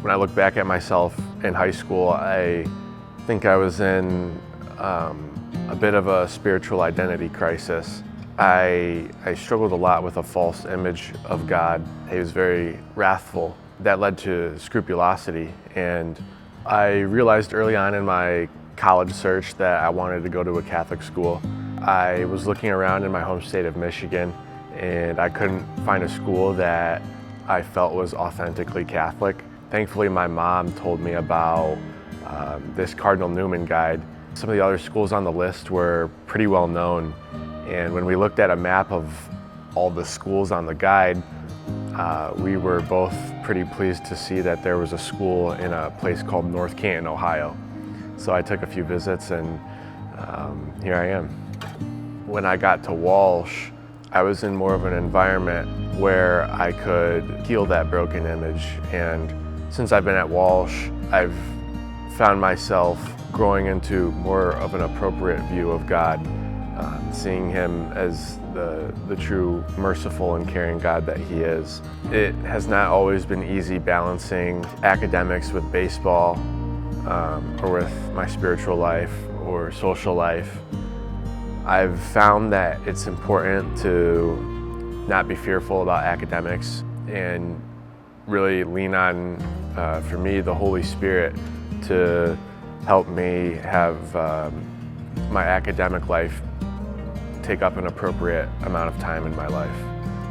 When I look back at myself in high school, I think I was in a bit of a spiritual identity crisis. I struggled a lot with a false image of God. He was very wrathful. That led to scrupulosity, and I realized early on in my college search that I wanted to go to a Catholic school. I was looking around in my home state of Michigan, and I couldn't find a school that I felt was authentically Catholic. Thankfully, my mom told me about this Cardinal Newman guide. Some of the other schools on the list were pretty well known, and when we looked at a map of all the schools on the guide, we were both pretty pleased to see that there was a school in a place called North Canton, Ohio. So I took a few visits, and here I am. When I got to Walsh, I was in more of an environment where I could heal that broken image. And since I've been at Walsh, I've found myself growing into more of an appropriate view of God, seeing Him as the true merciful and caring God that He is. It has not always been easy balancing academics with baseball, or with my spiritual life or social life. I've found that it's important to not be fearful about academics and really lean on, for me, the Holy Spirit to help me have my academic life take up an appropriate amount of time in my life.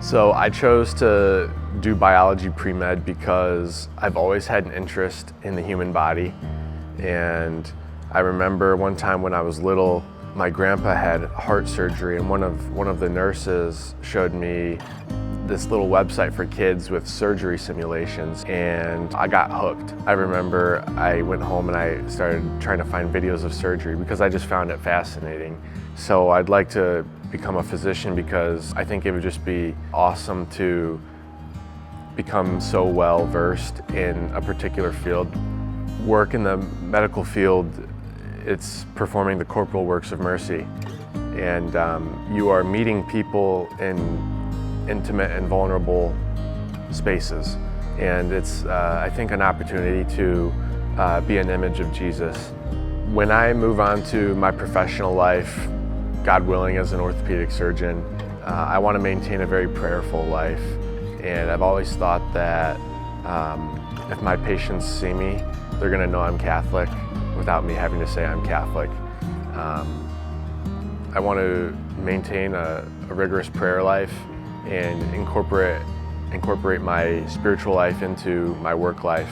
So I chose to do biology pre-med because I've always had an interest in the human body. And I remember one time when I was little, my grandpa had heart surgery, and one of the nurses showed me this little website for kids with surgery simulations, and I got hooked. I remember I went home and I started trying to find videos of surgery because I just found it fascinating. So I'd like to become a physician because I think it would just be awesome to become so well versed in a particular field. Work in the medical field, it's performing the corporal works of mercy, and you are meeting people in intimate and vulnerable spaces, and it's I think an opportunity to be an image of Jesus. When I move on to my professional life, God willing, as an orthopedic surgeon, I want to maintain a very prayerful life, and I've always thought that if my patients see me, they're going to know I'm Catholic without me having to say I'm Catholic. I want to maintain a rigorous prayer life and incorporate my spiritual life into my work life.